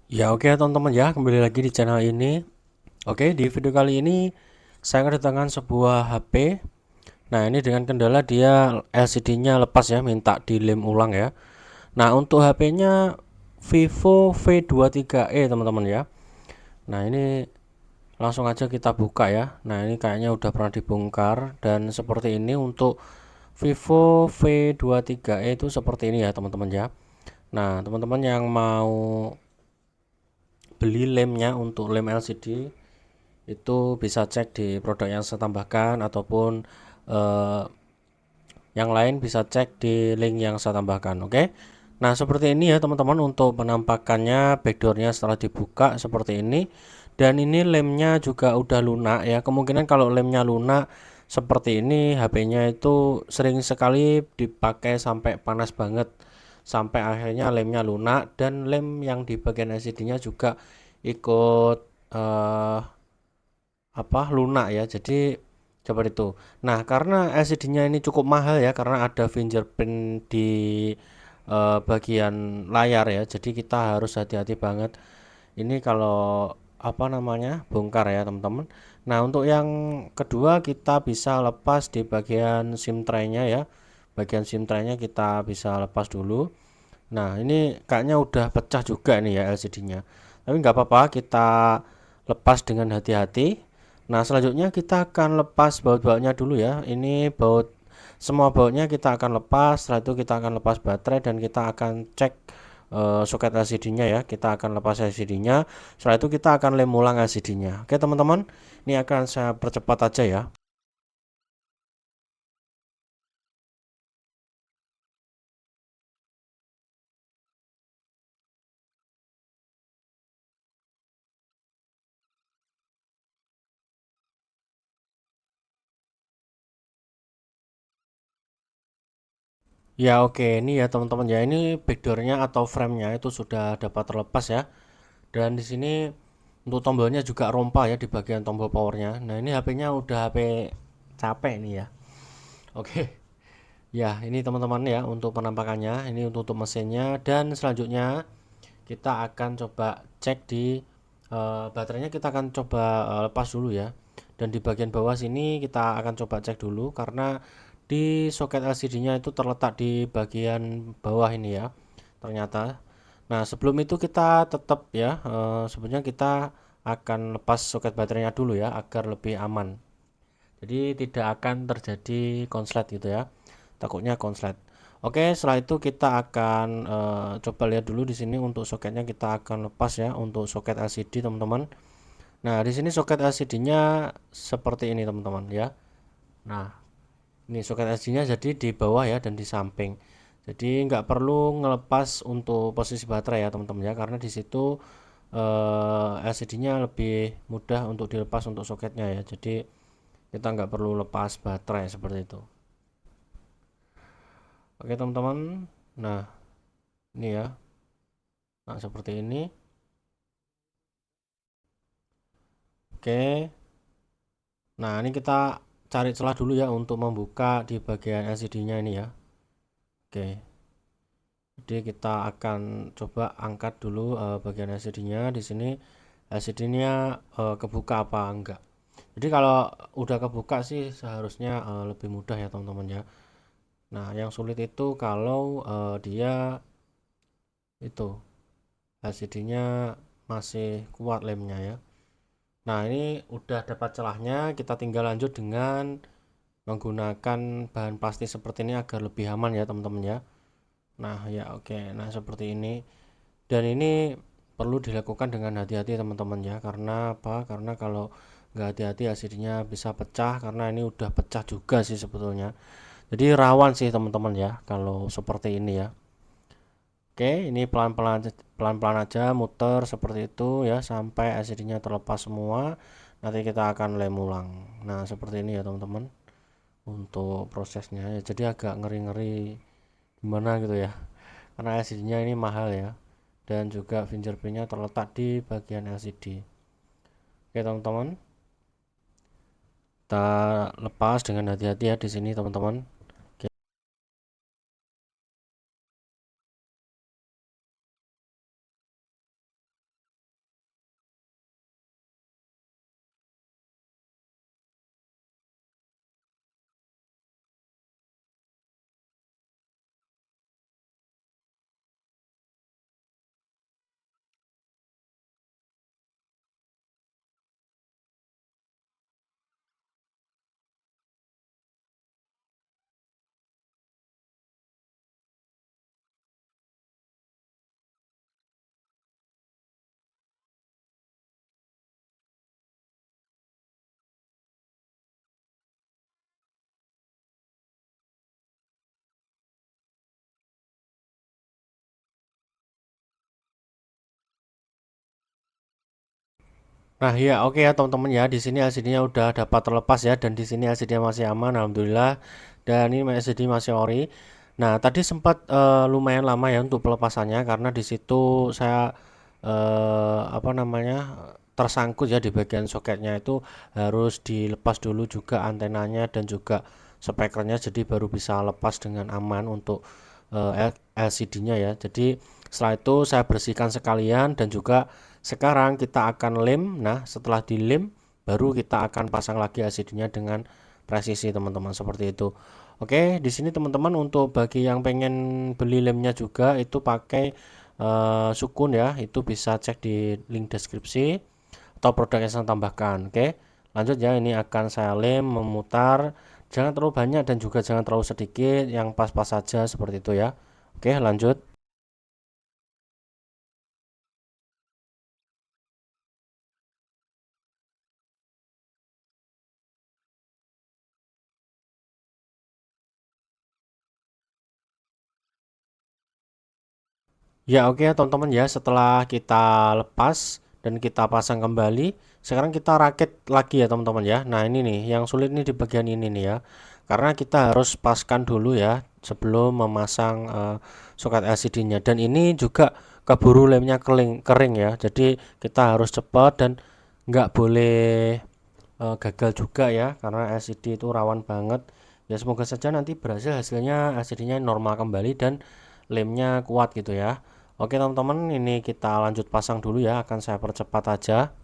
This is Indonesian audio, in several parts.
Ya oke teman-teman ya, kembali lagi di channel ini. Oke, di video kali ini saya kedatangan sebuah HP. Nah, ini dengan kendala dia LCD-nya lepas ya, minta dilem ulang ya. Nah, untuk HP-nya Vivo V23e teman-teman ya. Nah, ini langsung aja kita buka ya. Nah, ini kayaknya udah pernah dibongkar dan seperti ini untuk Vivo V23e itu seperti ini ya teman-teman ya. Nah, teman-teman yang mau beli lemnya untuk lem LCD itu bisa cek di produk yang saya tambahkan ataupun eh, yang lain bisa cek di link yang saya tambahkan. Oke. Nah, seperti ini ya teman-teman untuk penampakannya backdoornya setelah dibuka seperti ini. Dan ini lemnya juga udah lunak ya. Kemungkinan kalau lemnya lunak seperti ini HP-nya itu sering sekali dipakai sampai panas banget sampai akhirnya lemnya lunak dan lem yang di bagian LCD-nya juga ikut eh, lunak ya. Jadi coba itu. Nah, karena LCD-nya ini cukup mahal ya karena ada fingerprint di bagian layar ya. Jadi kita harus hati-hati banget. Ini kalau bongkar ya, teman-teman. Nah, untuk yang kedua kita bisa lepas di bagian SIM tray-nya ya. Bagian SIM tray-nya kita bisa lepas dulu. Nah, ini kayaknya udah pecah juga nih ya LCD-nya. Tapi nggak apa-apa, kita lepas dengan hati-hati. Nah, selanjutnya kita akan lepas baut-bautnya dulu ya. Ini baut, semua bautnya kita akan lepas. Setelah itu kita akan lepas baterai dan kita akan cek soket LCD-nya ya. Kita akan lepas LCD-nya. Setelah itu kita akan lem ulang LCD-nya. Oke, teman-teman. Ini akan saya percepat aja ya. Ya oke, ini ya teman-teman ya. Ini backdoornya atau frame-nya itu sudah dapat terlepas ya. Dan di sini untuk tombolnya juga rompa ya di bagian tombol powernya. Nah, ini HP-nya udah HP capek nih ya. Oke. Ya, ini teman-teman ya untuk penampakannya, ini untuk mesinnya dan selanjutnya kita akan coba cek di baterainya, kita akan coba lepas dulu ya. Dan di bagian bawah sini kita akan coba cek dulu karena di soket LCD-nya itu terletak di bagian bawah ini ya. Ternyata. Nah, sebelum itu kita tetap ya sebenarnya kita akan lepas soket baterainya dulu ya agar lebih aman. Jadi tidak akan terjadi konslet gitu ya. Takutnya konslet. Oke, setelah itu kita akan coba lihat dulu di sini untuk soketnya kita akan lepas ya untuk soket LCD teman-teman. Nah, di sini soket LCD-nya seperti ini teman-teman ya. Nah, ini soket LCD-nya jadi di bawah ya dan di samping. Jadi nggak perlu ngelepas untuk posisi baterai ya teman-teman ya karena di situ LCD-nya lebih mudah untuk dilepas untuk soketnya ya. Jadi kita nggak perlu lepas baterai seperti itu. Oke teman-teman. Nah, ini ya. Nah, seperti ini. Oke. Nah, ini kita cari celah dulu ya untuk membuka di bagian LCD-nya ini ya. Oke. Jadi kita akan coba angkat dulu bagian LCD-nya. Di sini LCD-nya kebuka apa enggak. Jadi kalau udah kebuka sih seharusnya lebih mudah ya teman-teman ya. Nah, yang sulit itu kalau dia itu LCD-nya masih kuat lemnya ya. Nah, ini udah dapat celahnya, kita tinggal lanjut dengan menggunakan bahan plastik seperti ini agar lebih aman ya teman-teman ya. Nah ya oke, nah seperti ini. Dan ini perlu dilakukan dengan hati-hati teman-teman ya. Karena apa? Karena kalau nggak hati-hati hasilnya bisa pecah. Karena ini udah pecah juga sih sebetulnya. Jadi rawan sih teman-teman ya kalau seperti ini ya. Oke, ini pelan-pelan pelan-pelan aja muter seperti itu ya sampai LCD-nya terlepas semua. Nanti kita akan lem ulang. Nah, seperti ini ya teman-teman untuk prosesnya ya. Jadi agak ngeri-ngeri gimana gitu ya. Karena LCD-nya ini mahal ya. Dan juga fingerprintnya terletak di bagian LCD. Oke, teman-teman. Kita lepas dengan hati-hati ya di sini, teman-teman. Nah, ya oke ya teman-teman ya. Di sini LCD-nya udah dapat terlepas ya dan di sini LCD masih aman alhamdulillah. Dan ini LCD masih ori. Nah, tadi sempat lumayan lama ya untuk pelepasannya karena di situ saya apa namanya tersangkut ya di bagian soketnya itu harus dilepas dulu juga antenanya dan juga spekernya jadi baru bisa lepas dengan aman untuk LCD-nya ya. Jadi setelah itu saya bersihkan sekalian dan juga sekarang kita akan lem. Nah, setelah dilem baru kita akan pasang lagi LCD-nya dengan presisi teman-teman seperti itu. Oke, di sini teman-teman untuk bagi yang pengen beli lemnya juga itu pakai Sukun ya, itu bisa cek di link deskripsi atau produk yang saya tambahkan. Oke, lanjut ya, ini akan saya lem memutar, jangan terlalu banyak dan juga jangan terlalu sedikit, yang pas-pas saja seperti itu ya. Oke, lanjut. Ya oke ya teman-teman ya, setelah kita lepas dan kita pasang kembali, sekarang kita rakit lagi ya teman-teman ya. Nah ini nih, yang sulit nih di bagian ini nih ya. Karena kita harus paskan dulu ya sebelum memasang soket LCD-nya. Dan ini juga keburu lemnya kering, kering ya. Jadi kita harus cepat dan nggak boleh gagal juga ya, karena LCD itu rawan banget. Ya semoga saja nanti berhasil hasilnya LCD-nya normal kembali dan lemnya kuat gitu ya. Oke teman-teman, ini kita lanjut pasang dulu ya, akan saya percepat aja.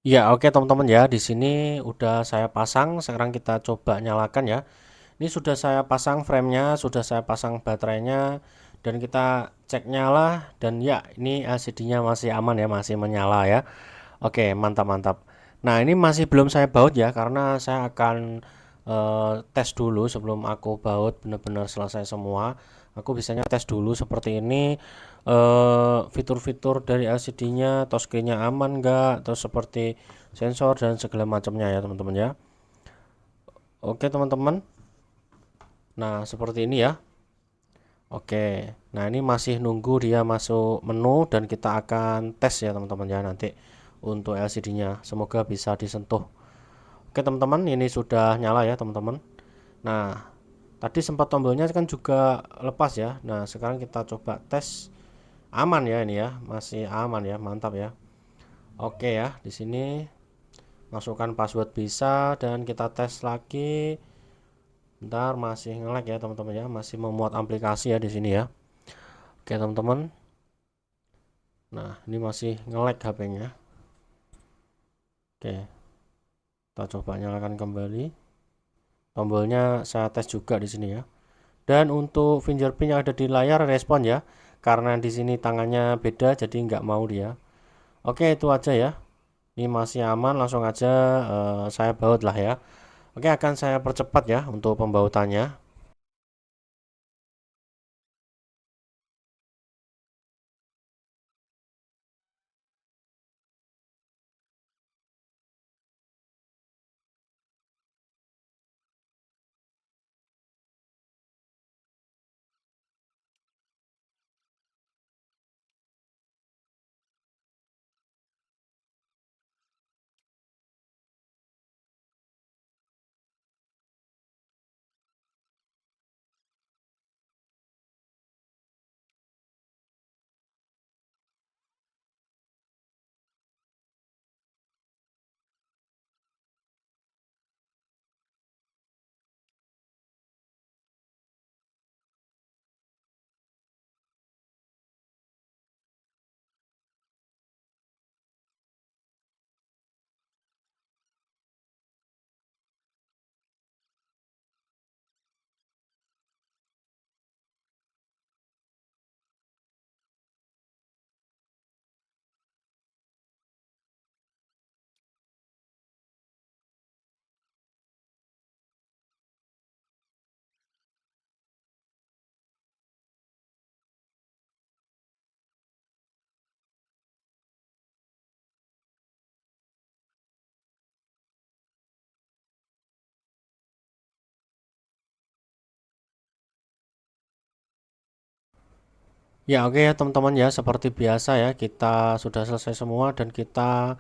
Ya oke teman-teman ya, di sini udah saya pasang, sekarang kita coba nyalakan ya. Ini sudah saya pasang framenya, sudah saya pasang baterainya, dan kita cek nyala, dan ya ini LCD-nya masih aman ya, masih menyala ya. Oke, mantap mantap. Nah, ini masih belum saya baut ya, karena saya akan tes dulu sebelum aku baut benar-benar selesai semua. Aku biasanya tes dulu seperti ini, fitur-fitur dari LCD-nya, touchscreen-nya aman nggak, terus seperti sensor dan segala macamnya ya teman-teman ya. Oke teman-teman, nah seperti ini ya. Oke, nah ini masih nunggu dia masuk menu dan kita akan tes ya teman-teman ya nanti untuk LCD-nya. Semoga bisa disentuh. Oke teman-teman, ini sudah nyala ya teman-teman. Nah, tadi sempat tombolnya kan juga lepas ya. Nah, sekarang kita coba tes aman ya ini ya, masih aman ya, mantap ya. Oke ya, di sini masukkan password bisa dan kita tes lagi. Bentar, masih nge-lag ya teman-teman ya, masih memuat aplikasi ya di sini ya. Oke teman-teman. Nah, ini masih nge-lag HP-nya. Oke, kita coba nyalakan kembali. Tombolnya saya tes juga di sini ya. Dan untuk fingerprint yang ada di layar respon ya. Karena di sini tangannya beda jadi nggak mau dia. Oke, itu aja ya. Ini masih aman, langsung aja saya baut lah ya. Oke, akan saya percepat ya untuk pembautannya. Ya oke ya teman-teman ya, seperti biasa ya, kita sudah selesai semua dan kita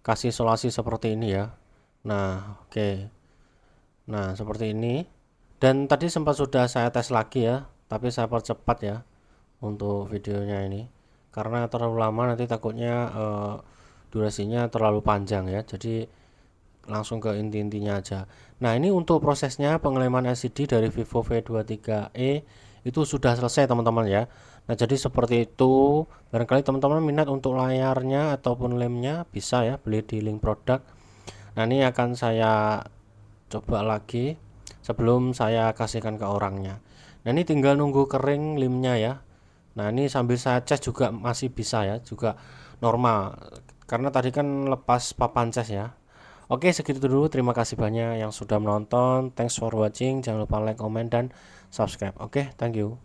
kasih isolasi seperti ini ya. Nah oke, nah seperti ini. Dan tadi sempat sudah saya tes lagi ya, tapi saya percepat ya untuk videonya ini karena terlalu lama nanti takutnya durasinya terlalu panjang ya, jadi langsung ke inti-intinya aja. Nah ini untuk prosesnya pengeleman LCD dari Vivo V23e itu sudah selesai teman-teman ya. Nah jadi seperti itu, barangkali teman-teman minat untuk layarnya ataupun lemnya bisa ya beli di link produk. Nah ini akan saya coba lagi sebelum saya kasihkan ke orangnya. Nah ini tinggal nunggu kering lemnya ya. Nah ini sambil saya cas juga masih bisa ya, juga normal karena tadi kan lepas papan cas ya. Oke segitu dulu, terima kasih banyak yang sudah menonton. Thanks for watching, jangan lupa like, comment, dan subscribe. Oke, thank you.